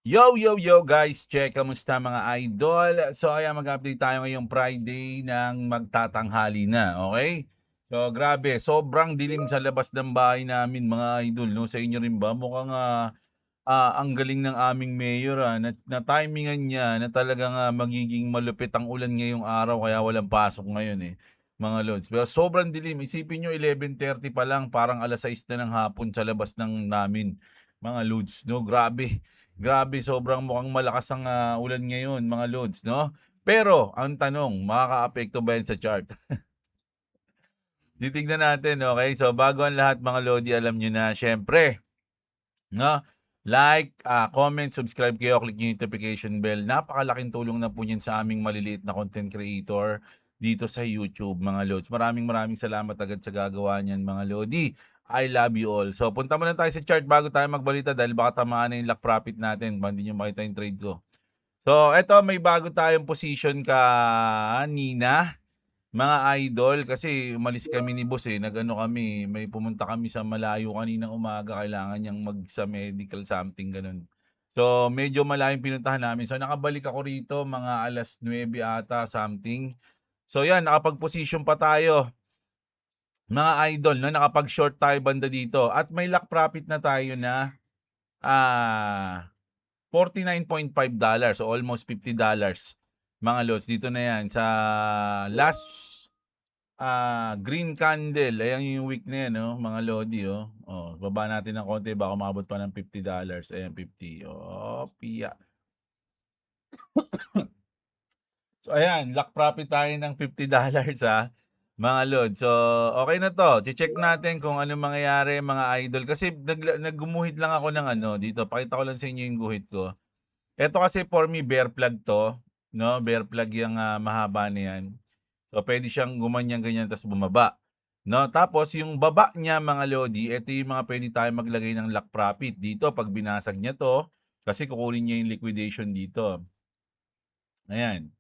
Yo guys, check kamusta mga idol? So ayan mag-update tayo ngayong Friday ng magtatanghali na, okay? So grabe, sobrang dilim sa labas ng bahay namin mga idol, no? Sa inyo rin ba? Mukhang ang galing ng aming mayor na timingan niya na talagang magiging malupit ang ulan ngayong araw kaya walang pasok ngayon mga lods. Pero sobrang dilim. Isipin nyo 11:30 pa lang, parang 6:00 na ng hapon sa labas ng namin mga lods, no? Grabe. Grabe, sobrang mukhang malakas ang ulan ngayon mga lods, no? Pero ang tanong, makakaapekto ba yan sa chart? Titignan natin, okay? So bago ang lahat mga lodi, alam nyo na, syempre, no? Like, comment, subscribe kayo, click yung notification bell. Napakalaking tulong na po niyan sa aming maliliit na content creator dito sa YouTube, mga lods. Maraming salamat agad sa gagawa niyan, mga lodi. I love you all. So, punta muna tayo sa chart bago tayo magbalita dahil baka tamaan na yung luck profit natin. Hindi nyo makita yung trade ko. So, eto, may bago tayong position kanina mga idol, kasi umalis kami ni boss nag-ano kami, may pumunta kami sa malayo kaninang umaga, kailangan niyang sa medical something gano'n. So, medyo malayong pinuntahan namin. So, nakabalik ako rito mga 9:00 ata something. So, 'yan nakapag-position pa tayo mga idol 'no, nakapag-short tayo banda dito at may lock profit na tayo na ah, $49.5 so almost $50 mga lods. Dito na 'yan sa last green candle, ayan yung week na yan, no, mga lodi, oh. Oh, baba natin ng konti, baka umabot pa ng $50. Ayan, 50. Oh, piya. So, ayan, lock profit tayo ng $50 mga lod. So, okay na to. Check natin kung ano mangyayari, mga idol. Kasi naggumuhit lang ako ng ano dito. Pakita ko lang sa inyo yung guhit ko. Ito kasi for me, bear plug to. No? Bear plug yung mahaba na yan. So, pwede siyang gumanyan-ganyan tapos bumaba. No? Tapos, yung baba niya, mga lodi, ito yung mga pwede tayo maglagay ng lock profit. Dito, pag binasag niya to, kasi kukunin niya yung liquidation dito. Ayan.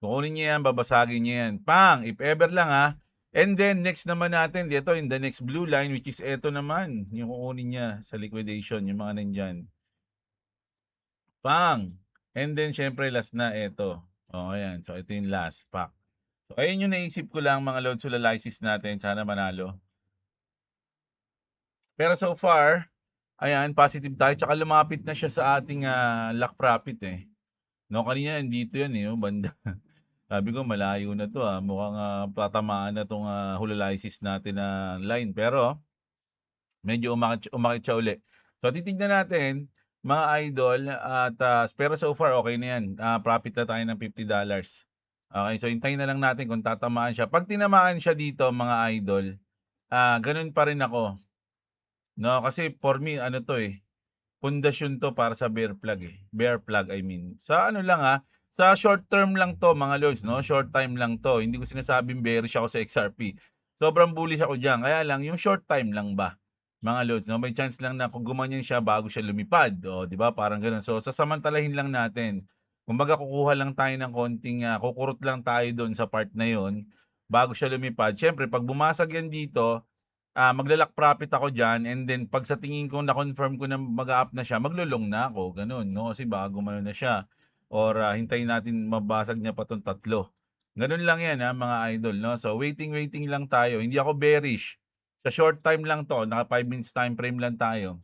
Kukunin niya yan, babasagin niya yan. Pang! If ever lang And then, next naman natin, dito, in the next blue line, which is ito naman, yung kukunin niya sa liquidation, yung mga nandyan. Pang! And then, syempre, last na ito. O, ayan. So, ito yung last pack. So, ayun yung naisip ko lang, mga load analysis natin. Sana manalo. Pero so far, ayan, positive tayo. Tsaka lumapit na siya sa ating lock profit No, kanina nandito yan oh, banda. Sabi ko malayo na 'to mukhang tatamaan na 'tong hulalysis natin na line pero medyo umakit siya uli. So titignan natin mga idol at pero so far okay na 'yan. Profit na tayo ng $50. Okay, so hintayin na lang natin kung tatamaan siya. Pag tinamaan siya dito mga idol, gano'n pa rin ako. No, kasi for me ano 'to pundasyon 'to para sa bear plug Bear plug I mean. Sa ano lang sa short term lang 'to mga lods 'no, short time lang 'to. Hindi ko sinasabing bearish ako sa XRP. Sobrang bullish ako diyan. Kaya lang yung short time lang ba, mga lods 'no. May chance lang na kung gumanyan siya bago siya lumipad, o 'di ba parang gano'n. So sasamantalahin lang natin. Kumbaga kukuha lang tayo ng konting kukurot lang tayo do'n sa part na 'yon bago siya lumipad. Siyempre 'pag bumasag yan dito magla-lock profit ako diyan and then 'pag sa tingin ko na-confirm ko na mag-a-up na siya, maglo-long na ako, gano'n 'no, kasi baka gumano na siya or hintayin natin mabasag niya pa 'tong tatlo. Gano'n lang 'yan mga idol 'no. So waiting lang tayo, hindi ako bearish. Sa short time lang 'to, naka 5 minutes time frame lang tayo.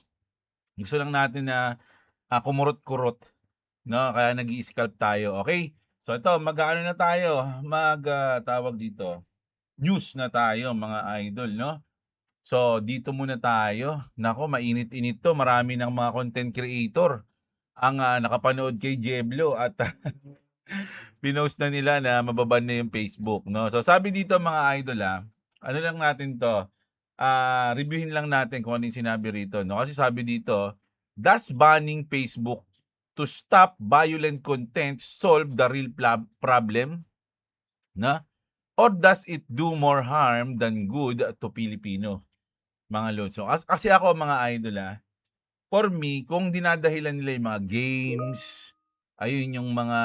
Gusto lang natin na kumurot-kurot 'no, kaya nag-i-scalp tayo, okay? So ito, mag-aano na tayo, tawag dito, news na tayo mga idol 'no. So, dito muna tayo. Nako, mainit-init 'to. Marami ng mga content creator ang nakapanood kay Jeblo at pinost na nila na mababan na yung Facebook, no? So, sabi dito mga idol ano lang natin 'to, reviewin lang natin kung ano yung sinabi rito, no? Kasi sabi dito, "Does banning Facebook to stop violent content solve the real problem?" Na? Or does it do more harm than good to Filipino? Mga lods. So, kasi ako mga idol for me, kung dinadahilan nila yung mga games, ayun yung mga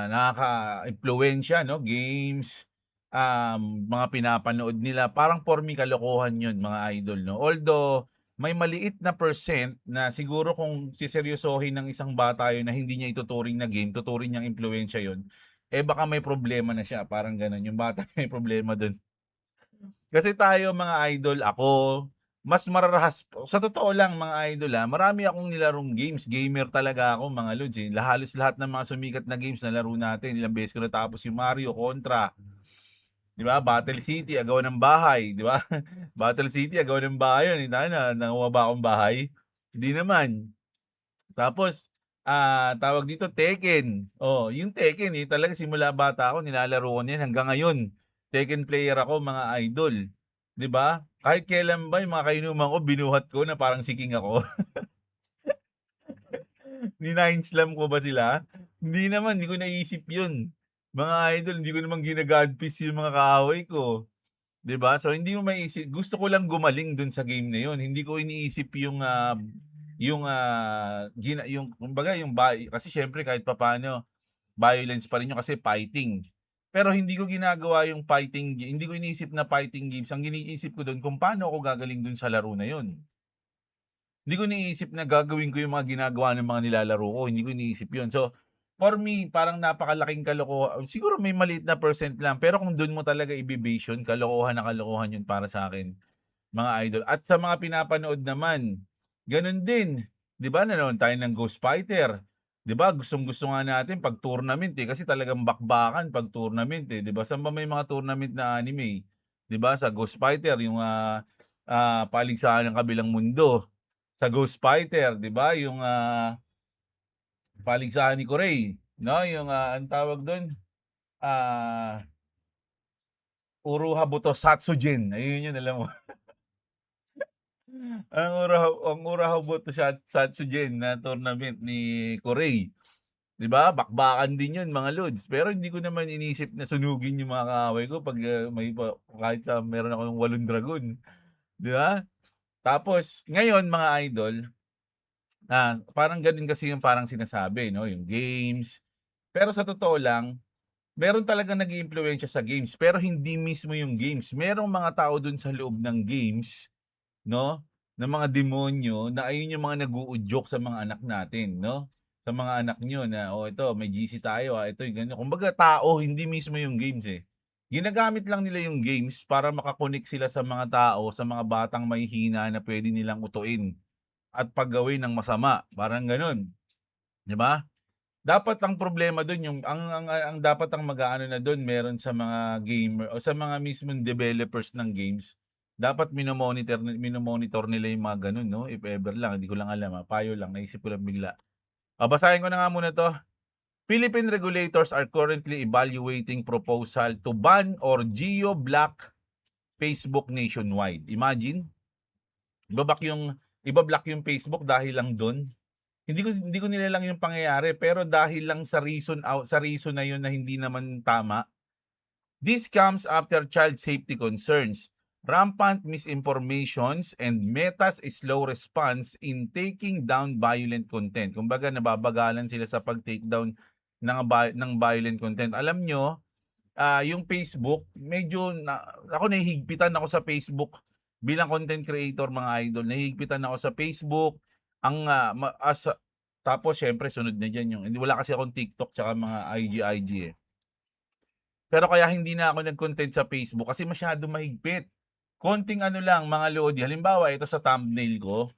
nakaka-impluwensya 'no, games, mga pinapanood nila, parang for me kalokohan yun mga idol 'no. Although, may maliit na percent na siguro kung seseryosohin ng isang bata yun na hindi niya ituturing na game, tuturing niyang impluwensiya yun, eh baka may problema na siya, parang gano'n. Yung bata may problema dun. Kasi tayo mga idol, ako, mas mararahas sa totoo lang mga idol, marami akong nilarong games, gamer talaga ako mga lods, eh. Halos lahat ng mga sumikat na games nalaro natin, ilang beses ko natapos yung Mario, Contra, 'di ba, Battle City, Agawan ng Bahay, 'di ba? Battle City, Agawan ng Bahay yun, na nanguha ba akong bahay? Hindi naman. Tapos, tawag dito, Tekken. Oh, yung Tekken, eh, talaga simula bata ako nilalaro ko niyan hanggang ngayon. Tekken player ako mga idol, 'di ba? Kahit kailan ba yung mga kainuman ko binuhat ko na parang si king ako. Nina-slam ko ba sila? Hindi naman, hindi ko naisip 'yun. Mga idol, hindi ko naman gina-godpiece yung mga kaaway ko, 'di ba? So hindi mo maiisip, gusto ko lang gumaling dun sa game na 'yun. Hindi ko iniisip yung kumbaga yung kasi siyempre kahit papaano violence pa rin 'yun kasi fighting. Pero hindi ko ginagawa yung hindi ko iniisip na fighting games. Ang iniisip ko dun kung paano ako gagaling dun sa laro na 'yun. Hindi ko iniisip na gagawin ko yung mga ginagawa ng mga nilalaro ko, hindi ko iniisip yun. So, for me, parang napakalaking siguro may maliit na percent lang, pero kung dun mo talaga ibe-base yun, kalokohan na kalokohan yun para sa akin, mga idol. At sa mga pinapanood naman, ganun din. 'Di ba nanonood tayo ng Ghost Fighter, 'di ba gustong-gusto nga natin 'pag tournament, eh, kasi talagang bakbakan 'pag tournament, eh, 'di ba? Saan ba may mga tournament na anime, 'di ba? Sa Ghost Fighter yung, paligsahan ng kabilang mundo. Sa Ghost Fighter, 'di ba, yung, paligsahan ni Kurei, 'no, yung, anong tawag dun, ah, Uruha Buto Satsujin, ayun yun alam mo. Ang Uraha Buto Satsujin na tournament ni Kurei, 'di ba, bakbakan din yun mga lods. Pero hindi ko naman inisip na sunugin yung mga kaaway ko 'pag, kahit sa meron akong 8 dragon, 'di ba? Tapos ngayon mga idol, parang gano'n kasi yung parang sinasabi 'no, yung games. Pero sa totoo lang, meron talagang nag-iimpluwensya sa games, pero hindi mismo yung games. Merong mga tao dun sa loob ng games 'no, na mga demonyo na ayun yung mga nag-uudyok sa mga anak natin 'no, sa mga anak niyo na, "Oh, ito may GC tayo, ito yung ganyan." Kumbaga tao, hindi mismo yung games, eh. Ginagamit lang nila yung games para sila sa mga tao, sa mga batang mahihina na puwede nilang utuin at paggawin ng masama, parang gano'n, 'di ba? Dapat ang problema dun yung ang dapat ang mag-aano na dun meron sa mga gamer o sa mga mismong developers ng games, dapat mino-monitor nila yung mga ganun 'no, if ever lang, hindi ko lang alam, payo lang, naisip ko lang bigla. Basahin ko na nga muna 'to. Philippine regulators are currently evaluating proposal to ban or geo-block Facebook nationwide. Imagine, ibablock yung Facebook dahil lang dun. Hindi ko nilalang yung pangyayari, pero dahil lang sa reason na yun na hindi naman tama. This comes after child safety concerns, rampant misinformations, and Meta's slow response in taking down violent content. Kumbaga nababagalan sila sa pag-take down ng violent content. Alam nyo, yung Facebook, ako nahihigpitan ako sa Facebook bilang content creator mga idol. Nahihigpitan ako sa Facebook. Ang tapos syempre sunod na diyan yung wala kasi akong TikTok tsaka mga IG eh. Pero kaya hindi na ako nag-content sa Facebook kasi masyadong mahigpit. Konting ano lang mga lodi, halimbawa ito sa thumbnail ko,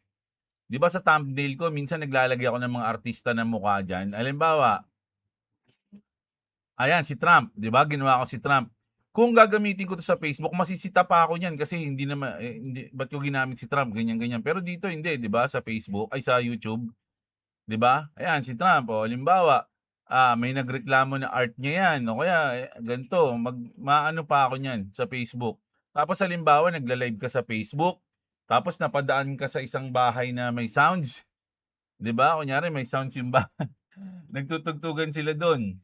'di ba sa thumbnail ko minsan naglalagay ako ng mga artista na mukha diyan. Halimbawa, ayan si Trump, 'di ba ginawa ko si Trump. Kung gagamitin ko 'to sa Facebook masisita pa ako niyan kasi hindi ba't ko ginamit si Trump ganyan. Pero dito hindi 'di ba sa Facebook ay sa YouTube, 'di ba? Ayan si Trump, oh, halimbawa, may nagreklamo na art niya 'yan o kaya, ganito maano pa ako niyan sa Facebook. Tapos halimbawa nagla-live ka sa Facebook, tapos napadaan ka sa isang bahay na may sounds, 'di ba? Kunyari may sounds yung nagtutugtugan sila dun.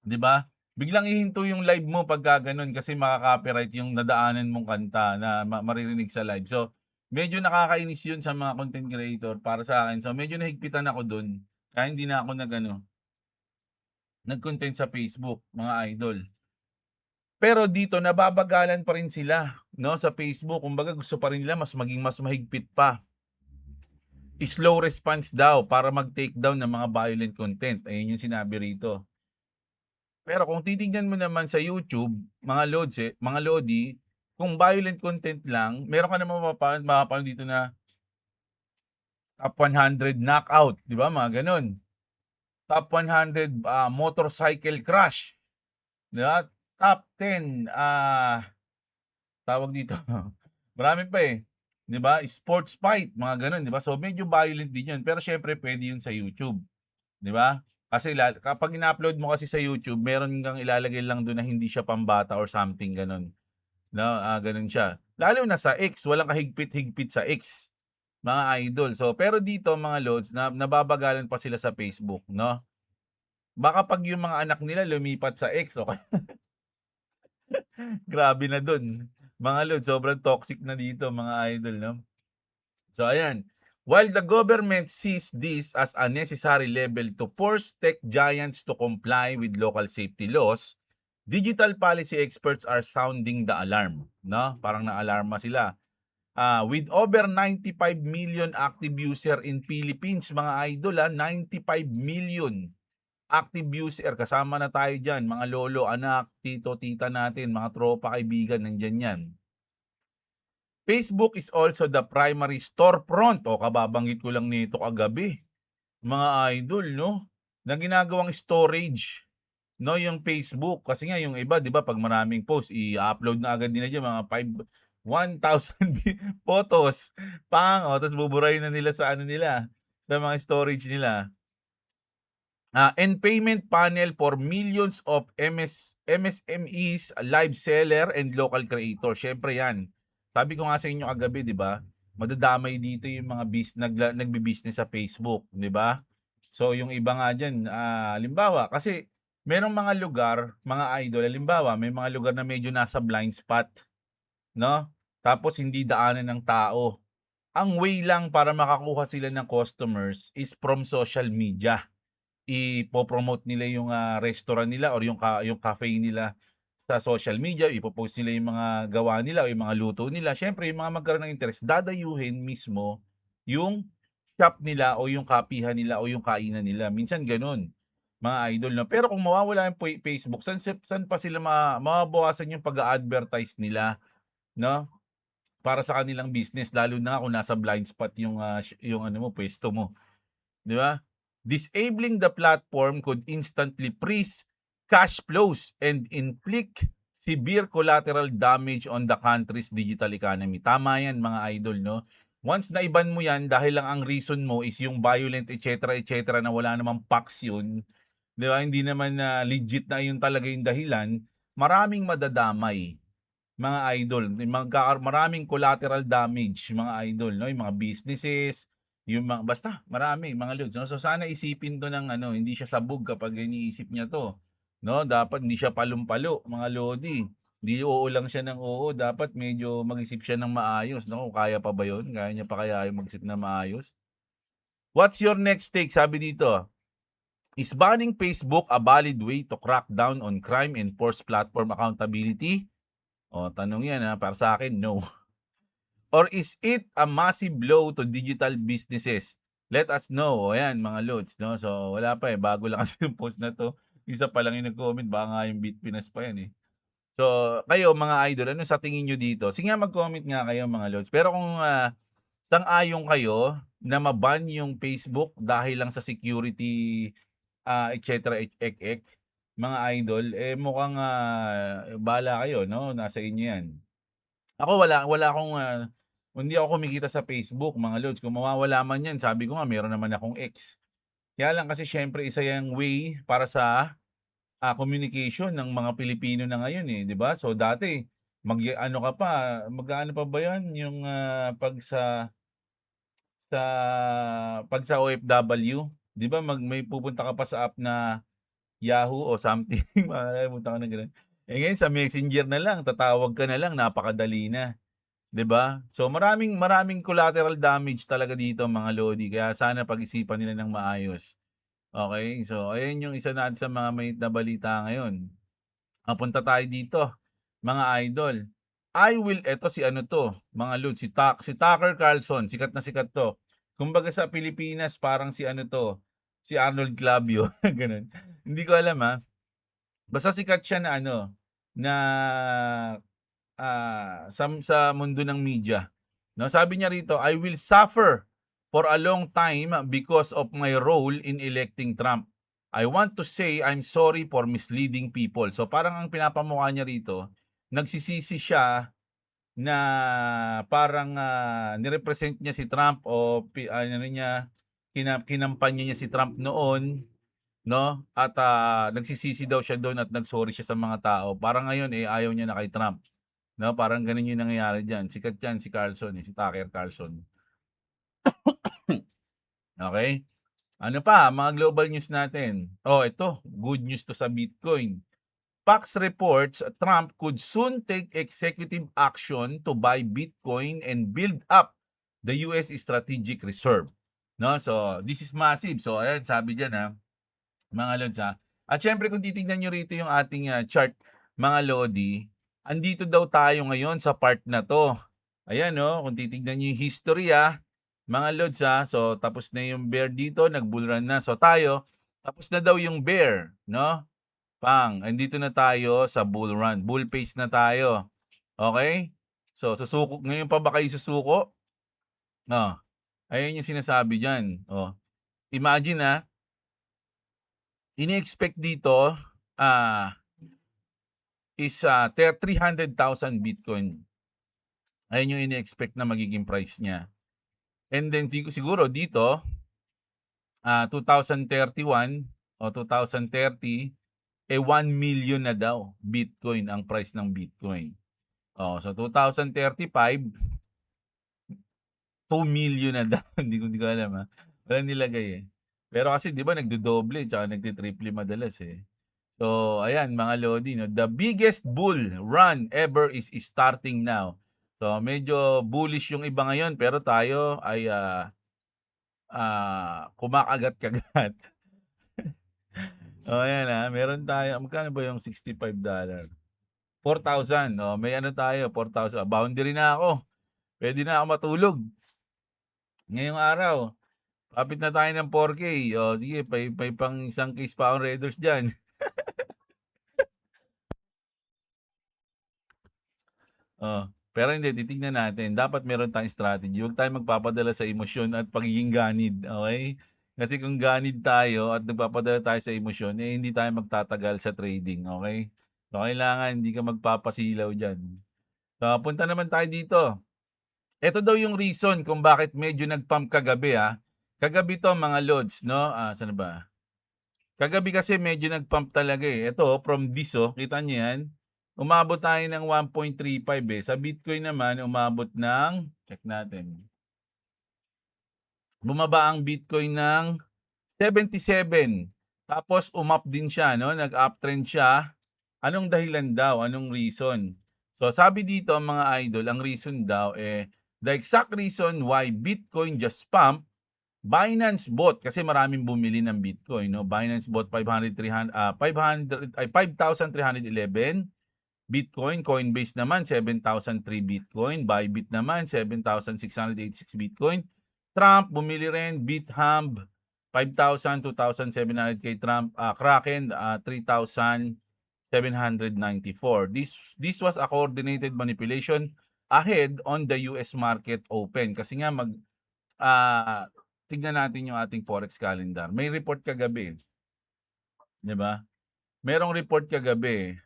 'Di ba? Biglang ihinto yung live mo pagka gano'n kasi maka-copyright yung nadaanan mong kanta na maririnig sa live. So, medyo nakakainis yun sa mga content creator para sa akin. So, medyo nahigpitan ako dun. Kaya hindi na ako nag-content sa Facebook, mga idol. Pero dito nababagalan pa rin sila 'no, sa Facebook. Kumbaga gusto pa rin nila mas mahigpit pa. Slow response daw para mag-take down ng mga violent content, ayun yung sinabi rito. Pero kung titignan mo naman sa YouTube, mga lodi, kung violent content lang, meron ka namang mapapanood dito na top 100 knockout, 'di ba, mga gano'n. Top 100 motorcycle crash, 'di ba? Top 10 tawag dito, marami pa, eh, 'di ba, sports fight, mga gano'n, 'di ba? So medyo violent din 'yun, pero siyempre puwede 'yun sa YouTube, 'di ba? Kasi kapag ina-upload mo kasi sa YouTube, meron kang ilalagay lang do'n na hindi siya pambata or something gano'n, 'no, gano'n siya. Lalo na sa X, walang kahigpit-higpit sa X, mga idol. So pero dito mga lods nababagalan pa sila sa Facebook, 'no? Baka 'pag yung mga anak nila lumipat sa X o grabe na dun. Mga lods, sobrang toxic na dito mga idol, 'no? So ayan, while the government sees this as a necessary level to force tech giants to comply with local safety laws, digital policy experts are sounding the alarm, 'no? Parang naalarma sila. With over 95 million active user in Philippines, mga idol, 95 million active user, kasama na tayo diyan, mga lolo, anak, tito, tita natin, mga tropa, kaibigan, nandiyan 'yan. Facebook is also the primary storefront, o kababanggit ko lang nito kagabi, mga idol, 'no, na ginagawang storage, 'no, yung Facebook. Kasi nga yung iba 'di ba 'pag maraming post i-upload na agad nila diyan, mga 1,000 photos, ta's buburahin na nila sa ano nila, sa mga storage nila. And payment panel for millions of MSMEs, live seller, and local creator. Siyempre 'yan. Sabi ko nga sa inyo kagabi, 'di ba? Madadamay dito yung mga nagbi-business sa Facebook, 'di ba? So yung iba nga diyan, halimbawa kasi merong mga lugar, mga idol, halimbawa may mga lugar na medyo nasa blind spot, 'no? Tapos hindi daanan ng tao. Ang way lang para makakuha sila ng customers is from social media. Ipo-promote nila yung, restaurant nila or yung cafe nila sa social media, ipo-post nila yung mga gawa nila o yung mga luto nila. Siyempre yung mga magkaroon ng interest, dadayuhin mismo yung shop nila o yung kapihan nila o yung kainan nila. Minsan gano'n, mga idol 'no. Pero kung mawawala yung Facebook, saan pa sila mababawasan yung pag-a-advertise nila, 'no, para sa kanilang business, lalo na kung nasa blind spot yung ano mo, puwesto mo. 'Di ba? Disabling the platform could instantly freeze cash flows and inflict severe collateral damage on the country's digital economy. Tama 'yan mga idol, 'no? Once naiban mo 'yan dahil lang ang reason mo is yung violent et cetera na wala namang facts yun, 'di ba? Hindi naman na legit na yun talaga yung dahilan, maraming madadamay, mga idol. Maraming collateral damage, mga idol, 'no, yung mga businesses, yung mga basta marami mga lods, 'no. So sana isipin 'to ng ano, hindi siya sabog kapag iniisip niya 'to, 'no. Dapat hindi siya palong-palo, mga lodi. Hindi oo lang siya ng oo, dapat medyo mag-isip siya ng maayos, 'no, kung kaya pa ba 'yun, kaya niya pa kaya yung mag-isip ng maayos? What's your next take? Sabi dito, "Is banning Facebook a valid way to crack down on crime and force platform accountability?" Oh, tanong 'yan, para sa akin, no. Or is it a massive blow to digital businesses? Let us know. O yan mga lods, 'no. So wala pa, bago lang kasi yung post na 'to. Isa pa lang yung nag-comment, baka nga yung Bitpinas pa yan, eh. So kayo mga idol, ano sa tingin niyo dito? Sige nga mag-comment nga kayo mga lods. Pero kung, sang-ayon kayo na ma-ban yung Facebook dahil lang sa security, et cetera, mga idol, eh, mukhang, bahala kayo, 'no, nasa inyo yan. Ako wala wala akong, hindi ako kumikita sa Facebook mga lods. Kung mawawala man 'yan, sabi ko nga meron naman akong X. Kaya lang kasi siyempre isa 'yang way para sa, communication ng mga Pilipino na ngayon, eh, 'di ba? So dati ano ka pa, mag-aano pa ba 'yan, yung, 'pag 'pag sa OFW, 'di ba may pupunta ka pa sa app na Yahoo o something, makakalimutan ko na gano'n. Eh, ngayon sa Messenger na lang, tatawag ka na lang, napakadali na. 'Di ba? So maraming maraming collateral damage talaga dito mga lodi, kaya sana pag-isipan nila ng maayos. Okay, so ayan yung isa natin sa mga mainit na balita ngayon. Punta tayo dito mga idol. Eto si ano 'to, mga lods, si Tucker Carlson, sikat na sikat 'to. Kumbaga sa Pilipinas parang si ano 'to, si Arnold Clavio, gano'n. Hindi ko alam, basta sikat siya na ano, na, sa mundo ng media, 'no. Sabi niya rito, "I will suffer for a long time because of my role in electing Trump. I want to say I'm sorry for misleading people." So, parang ang pinapamukha niya rito, nagsisisi siya na parang, nirepresent niya si Trump o ano niya, kinampanya niya si Trump noon, 'no, at, nagsisisi daw siya do'n at nag-sorry siya sa mga tao. Parang ngayon, ayaw niya na kay Trump, 'no, parang gano'n yung nangyayari diyan. Sikat 'yan si Carlson, si Tucker Carlson. Okey, ano pa mga global news natin? Oh, ito, good news 'to sa Bitcoin. Fox reports Trump could soon take executive action to buy Bitcoin and build up the US strategic reserve. No? So, this is massive. So, ayan, sabi diyan, mga lods, At syempre kung titingnan niyo rito yung ating, chart, mga lodi, andito daw tayo ngayon sa part na 'to. Ayan, kung titignan niyo yung history, mga lods, So, tapos na yung bear dito, nag-bull run na. So, tayo, tapos na daw yung bear, 'no? Andito na tayo sa bull run. Bull pace na tayo. Okay? So, susuko ngayon pa ba kayo susuko? Oh, ayan yung sinasabi diyan. Oh, imagine, ini-expect dito, is, 300,000 Bitcoin. Ayan yung ini-expect na magiging price niya. And then siguro dito, 2031 o 2030, 1,000,000 na daw Bitcoin ang price ng Bitcoin. Oh, so 2035, 2,000,000 na daw. Hindi ko alam, walang nilagay, Pero kasi 'di ba nagdodoble tsaka nagti-triple madalas, So ayan mga lodi, 'no, the biggest bull run ever is starting now. So medyo bullish yung iba ngayon pero tayo ay, kumakagat-kagat. Oh, ayan, meron tayo magkano ba yung $65? 4,000, oh, may ano tayo 4,000, boundary na ako. Puwede na ako matulog ngayong araw. Kapit na tayo ng 4K, oh, sige may pang isang case pa akong Raiders diyan. Oh, pero hindi, titignan natin. Dapat meron tayong strategy. Huwag tayong magpapadala sa emosyon at pagiging ganid, okay? Kasi kung ganid tayo at nagpapadala tayo sa emosyon, hindi tayo magtatagal sa trading, okay? So, kailangan hindi ka magpapasilaw diyan. So, punta naman tayo dito. Ito daw yung reason kung bakit medyo nag-pump kagabi, Kagabi 'to mga lods, 'no? Saan ba? Kagabi kasi medyo nag-pump talaga, Ito, from this, kita niyo 'yan? Umabot tayo ng 1.35, Sa Bitcoin naman umabot ng, check natin. Bumaba ang Bitcoin ng 77. Tapos din siya, 'no? Nag-uptrend siya. Anong dahilan daw? Anong reason? So, sabi dito mga idol, ang reason daw, the exact reason why Bitcoin just pumped. Binance bought kasi maraming bumili ng Bitcoin, 'no. Binance bought 5,311 Bitcoin, Coinbase naman 7,003 Bitcoin, Bybit naman 7,686 Bitcoin. Trump bumili rin, Bithumb 5,000, 2,700 kay Trump, Kraken 3,794. This was a coordinated manipulation ahead on the US market open kasi nga tignan natin yung ating forex calendar. May report kagabi, 'di ba? Merong report kagabi,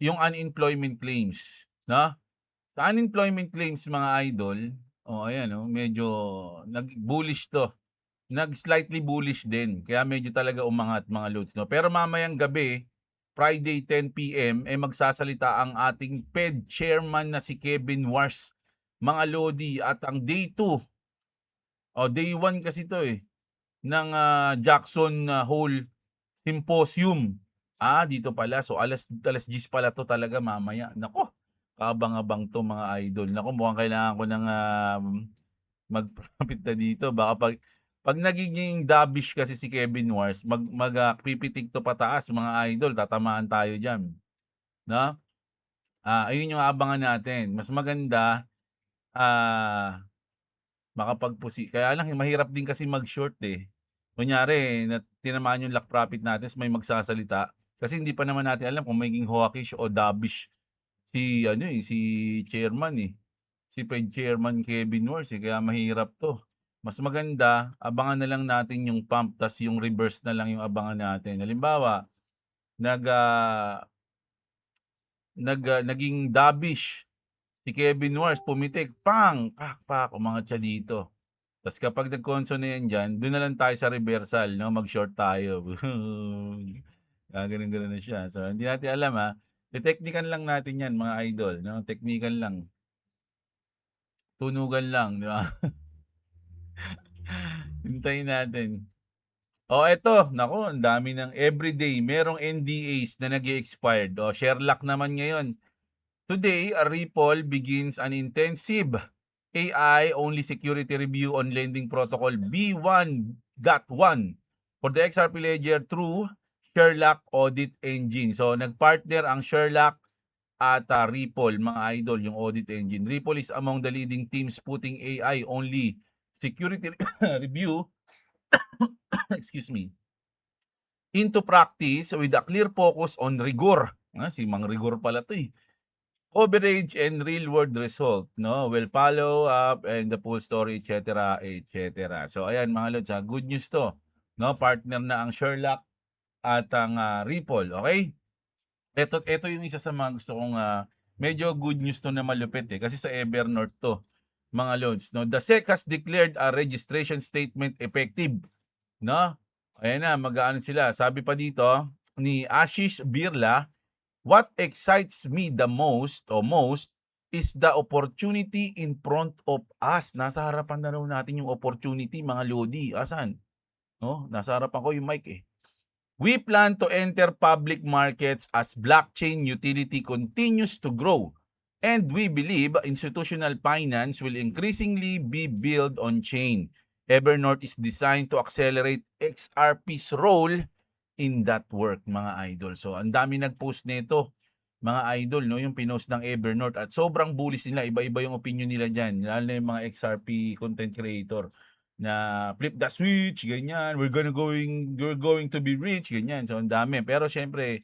yung unemployment claims, 'no? Sa unemployment claims mga idol, ayan, medyo nag-bullish 'to. Nag-slightly bullish din, kaya medyo talaga umangat mga loads, 'no? Pero mamayang gabi, Friday 10 PM, magsasalita ang ating Fed chairman na si Kevin Warsh, mga lodi, at ang day 2, day 1 kasi 'to, ng, Jackson Hole Symposium. Dito pala. So, alas 10 pala 'to talaga mamaya. Naku, kaabang-abang 'to mga idol. Naku, mukhang kailangan ko ng, mag-profit na dito. Baka pag nagiging dovish kasi si Kevin Wars, pipitik 'to pataas mga idol, tatamaan tayo diyan. no? Ayun yung aabangan natin. Mas maganda, kaya lang mahirap din kasi mag-short, eh. Kunyari tinamaan yung lock profit natin ta's may magsasalita, kasi hindi pa naman natin alam kung magiging hawkish o dovish si ano, si chairman, si Fed Chairman Kevin Warsh, kaya mahirap 'to. Mas maganda abangan na lang natin yung pump ta's yung reverse na lang yung abangan natin. Halimbawa, nag, ah, naging dovish si Kevin Warsh, pumitik, pang! Pak, pak, umangat siya dito. Tas kapag nag-conso na yan diyan, dun na lang tayo sa reversal 'no, mag-short tayo. Gaganon-ganon na siya. So, hindi natin alam, te-teknikan lang natin yan mga idol 'no, teknikan lang, tunugan lang, 'di ba? Hintayin natin. Eto, naku ang dami ng everyday merong NDAs na nag-e-expired. Sherlock naman ngayon. Today, Ripple begins an intensive AI-only security review on lending protocol B1.1 for the XRP Ledger through Sherlock Audit Engine. So, nagpartner ang Sherlock at Ripple, mga idol, yung audit engine. Ripple is among the leading teams putting AI-only security review excuse me, into practice with a clear focus on rigor. Si Mang Rigor pala to, coverage and real-world result, no? Will follow up and the full story, etc., etc. So, ayan mga lods, good news to, no? Partner na ang Sherlock at ang Ripple, okay? Ito yung isa sa mga gusto kong medyo good news to na malupit, kasi sa Evernorth to, mga lods, no? The SEC has declared a registration statement effective, no? Ayan na, mag-aano sila. Sabi pa dito ni Ashish Birla, what excites me the most is the opportunity in front of us. Nasa harapan na raw natin yung opportunity, mga lodi. Asan? No, nasa harapan ko yung mic, We plan to enter public markets as blockchain utility continues to grow, and we believe institutional finance will increasingly be built on chain. Evernorth is designed to accelerate XRP's role in that work, mga idol. So, ang dami nag-post nito, mga idol, no, yung pinost ng Evernorth, at sobrang bullish nila, iba-iba yung opinion nila diyan, lalo na yung mga XRP content creator na flip the switch, ganyan, we're going to be rich, ganyan. So, ang dami. Pero syempre,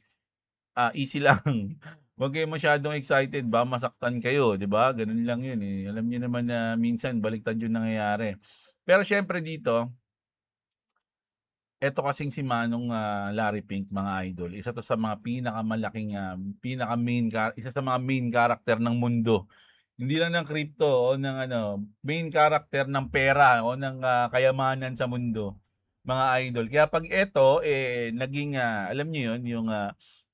easy lang. Huwag kayo masyadong excited, ba masaktan kayo, 'di ba? Ganun lang 'yun, Alam niyo naman na minsan baliktad 'yung nangyayari. Pero syempre dito, eto kasing si Manong Larry Pink, mga idol, isa to sa mga pinakamalaking isa sa mga main character ng mundo. Hindi lang ng crypto o ng main character ng pera o ng kayamanan sa mundo, mga idol. Kaya 'pag eto, naging, alam niyo 'yun, yung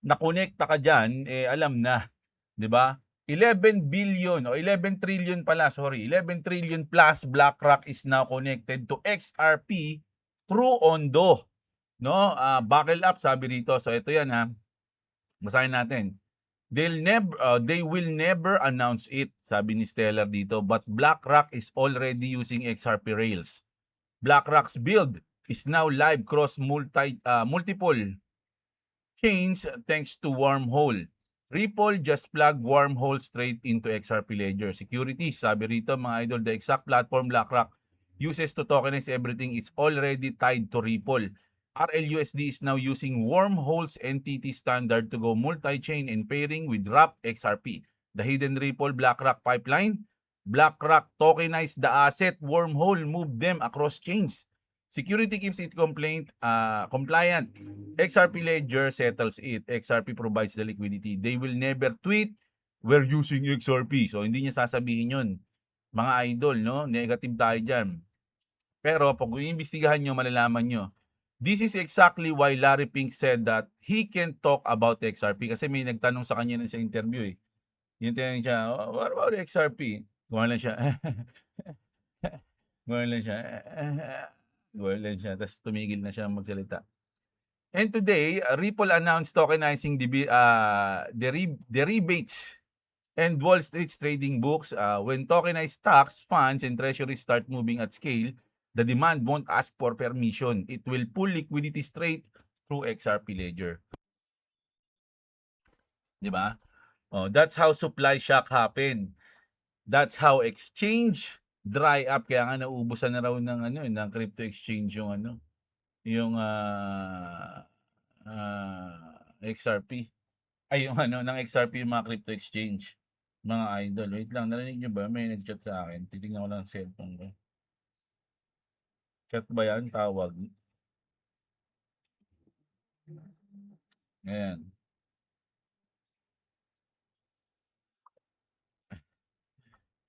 nakonekta ka diyan, alam na, 'di ba? 11 billion o 11 trillion pala, sorry, 11 trillion plus BlackRock is now connected to XRP through Ondo, no? Buckle up, sabi rito. So ito 'yan, basahin natin. They will never announce it, sabi ni Stellar dito, but BlackRock is already using XRP rails. BlackRock's build is now live cross multiple chains thanks to Wormhole. Ripple just plug Wormhole straight into XRP Ledger securities. Sabi rito, mga idol, the exact platform BlackRock uses to tokenize everything is already tied to Ripple. RLUSD is now using Wormhole's entity standard to go multi-chain and pairing with Wrap XRP. The hidden Ripple BlackRock pipeline. BlackRock tokenized the asset. Wormhole moved them across chains. Security keeps it compliant. XRP Ledger settles it. XRP provides the liquidity. They will never tweet, we're using XRP. So, hindi niya sasabihin yun. Mga idol, no? Negative tayo dyan. Pero, pag iimbestigahan nyo, malalaman nyo. This is exactly why Larry Pink said that he can talk about XRP. Kasi may nagtanong sa kanya sa interview, Yung tinanong siya, what about XRP? Gumawa lang siya. Gumawa lang siya. Gumawa lang siya. Tapos tumigil na siya magsalita. And today, Ripple announced tokenizing derivates and Wall Street's trading books. When tokenized stocks, funds, and treasuries start moving at scale, the demand won't ask for permission. It will pull liquidity straight through XRP Ledger. 'di ba? Oh, that's how supply shock happen. That's how exchange dry up, kaya nga nauubusan na raw ng ano, ng crypto exchange yung ano, yung, XRP. Ay yung ano, ng XRP yung mga crypto exchange, mga idol. Wait lang, narinig niyo ba? May nag-chat sa akin. Titignan ko lang ang cellphone ko. Chat ba 'yan, tawag? Ayan,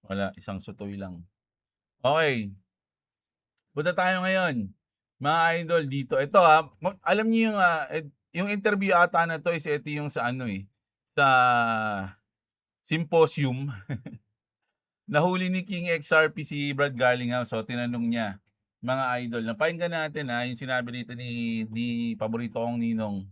wala, isang sutoy lang. Okay, punta tayo ngayon, mga idol dito. Ito, alam niyo yung, yung interview ata na 'to is ito yung sa ano, sa symposium. Nahuli ni King XRP si Brad Garlinghouse, so tinanong niya, mga idol, napakinggan natin, yung sinabi rito ni paborito kong ninong.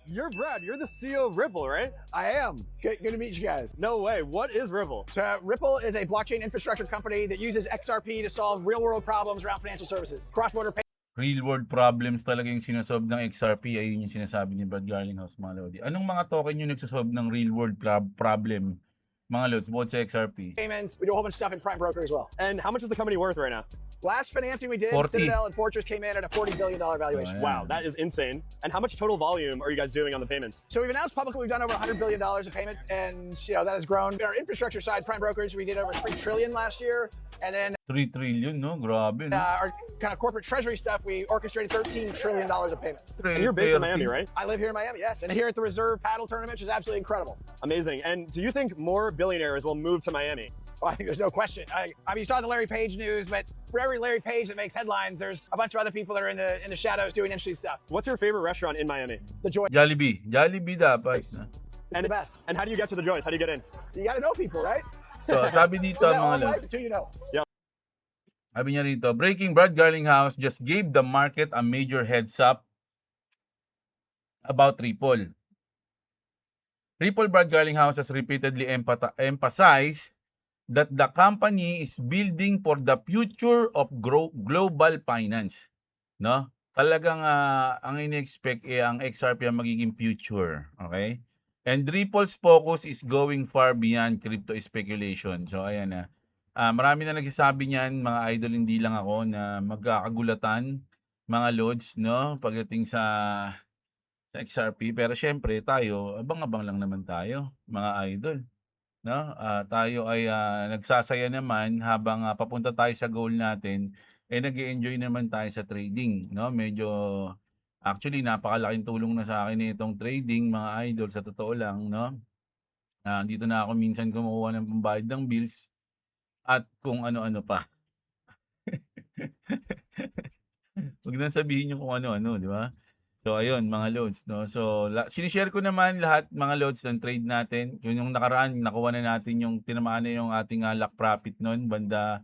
You're Brad. You're the CEO of Ripple, right? I am. Good to meet you guys. No way. What is Ripple? So, Ripple is a blockchain infrastructure company that uses XRP to solve real world problems around financial services. Cross border Real world problems talaga yung sinasolve ng XRP, ayun yung sinasabi ni Brad Garlinghouse, mga lodi. Anong mga token yung nagsasolve ng real world problem, mga lods, bukod sa XRP? payments. We do a whole bunch of stuff in Prime Broker as well. And how much is the company worth right now? Last financing we did, 40. Citadel and Fortress came in at a $40 billion valuation. Oh, Wow, that is insane. And how much total volume are you guys doing on the payments? So we've announced publicly we've done over $100 billion of payment, and that has grown. Our infrastructure side, Prime Brokerage, we did over $3 trillion last year, and then 3 trillion, no? Grabe, no? our kind of corporate treasury stuff, we orchestrated $13 trillion of payments. And you're based in Miami, right? I live here in Miami, yes, and here at the Reserve Paddle Tournament, which is absolutely incredible. Amazing. And do you think more billionaires will move to Miami? Well, I think there's no question. I mean, you saw the Larry Page news, but for every Larry Page that makes headlines, there's a bunch of other people that are in the shadows doing interesting stuff. What's your favorite restaurant in Miami? The Joy Jollibee. Jollibee dapat. is And, the best. and how do you get to the joints? How do you get in? You got to know people, right? So, sabi dito, Live that mga long lods. life until you know. Sabi niya rito, breaking, Brad Garlinghouse just gave the market a major heads up about Ripple. Ripple Brad Garlinghouse has repeatedly emphasized that the company is building for the future of global finance. No? Talagang ang ini-expect ang XRP ang magiging future. Okay? And Ripple's focus is going far beyond crypto speculation. So, ayan na. Marami na nagsasabi niyan, mga idol, hindi lang ako, na magkakagulatan, mga lods, no? Pagdating sa XRP. Pero syempre, tayo, abang-abang lang naman tayo, mga idol. No? Tayo ay nagsasaya naman habang papunta tayo sa goal natin, nag-enjoy naman tayo sa trading. No? Medyo, actually, napakalaking tulong na sa akin itong trading, mga idol, sa totoo lang. No? Dito na ako minsan kumukuha ng pambayad ng bills at kung ano-ano pa. Huwag na sabihin yung kung ano-ano, di ba? So, ayun, mga loads, no? So, sinishare ko naman lahat, mga loads, ng trade natin. Yung nakaraan, nakuha na natin yung tinamaan na yung ating lock profit nun, banda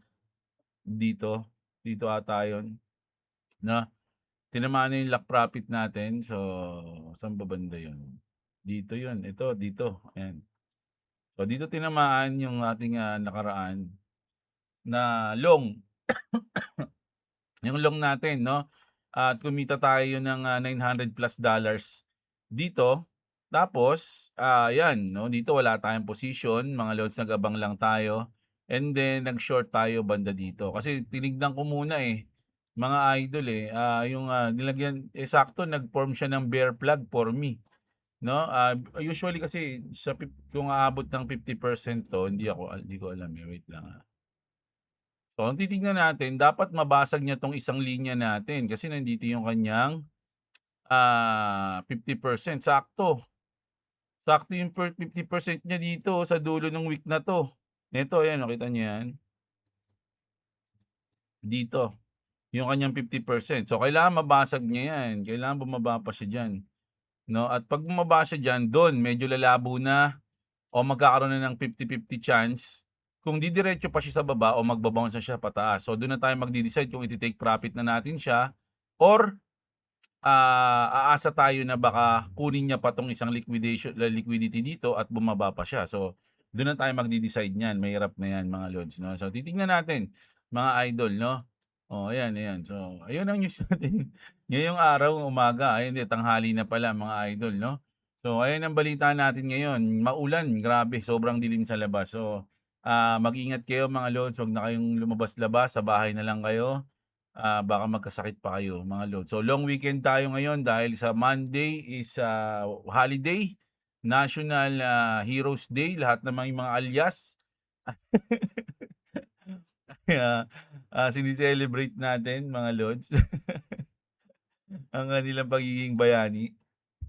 dito. Dito ata yun. No? Tinamaan na yung lock profit natin. So, saan ba banda yun? Dito yun. Ito, dito. Ayan. So, dito tinamaan yung ating nakaraan na long. Yung long natin, no? At kumita tayo ng $900 plus dito. Tapos, yan, no? Dito wala tayong position, mga loads, nag-abang lang tayo. And then nag-short tayo banda dito. Kasi tinignan ko muna mga idol yung nilagyan, sakto nag-form siya ng bear flag for me. No? Usually kasi kung aabot ng 50% to, hindi ko alam, wait lang. So, ang titignan natin, dapat mabasag niya tong isang linya natin kasi nandito yung kanyang 50%. Sakto. Sakto yung 50% niya dito sa dulo ng week na to. Ito, ayan, nakita niyo yan. Dito. Yung kanyang 50%. So, kailangan mabasag niya yan. Kailangan bumaba pa siya dyan. No? At pag bumaba siya dyan, doon, medyo lalabo na o magkakaroon na ng 50-50 chance kung didiretso pa siya sa baba o magbabounce na siya pataas. So, doon na tayo magdi-decide kung iti-take profit na natin siya or aasa tayo na baka kunin niya pa tong isang liquidity dito at bumaba pa siya. So, doon na tayo magdi-decide niyan. Mahirap na yan, mga lods. No? So, titingnan natin, mga idol, no? Oh, ayan, ayan. So, ayun ang news natin ngayong araw, umaga. Ayun, tanghali na pala, mga idol, no? So, ayan ang balita natin ngayon. Maulan, grabe, sobrang dilim sa labas. So, mag-ingat kayo mga lods, wag na kayong lumabas-labas, sa bahay na lang kayo. Baka magkasakit pa kayo mga lods. So, long weekend tayo ngayon dahil sa Monday is holiday, National Heroes Day, lahat ng mga alias. Kaya sinicelebrate natin mga lods ang kanilang pagiging bayani.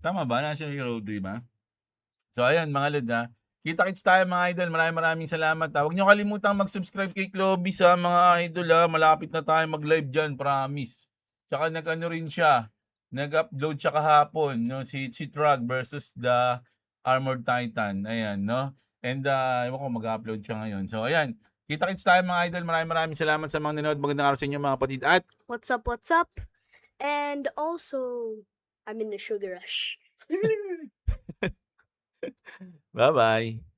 Tama ba? National Hero Day ba? So ayan mga lods kita-kits tayo mga idol. Maraming salamat. Huwag niyo kalimutang mag-subscribe kay Clovis mga idol malapit na tayo mag-live diyan, promise. Tsaka nag-ano rin siya, nag-upload siya kahapon, no, si Chitrag versus the Armored Titan. Ayan, no? And ewan ko mag-upload siya ngayon. So ayan, kita-kits tayo mga idol. Maraming salamat sa mga nanonood. Magandang araw sa inyo mga kapatid. At What's up, what's up? And also, I'm in the sugar rush. bye-bye.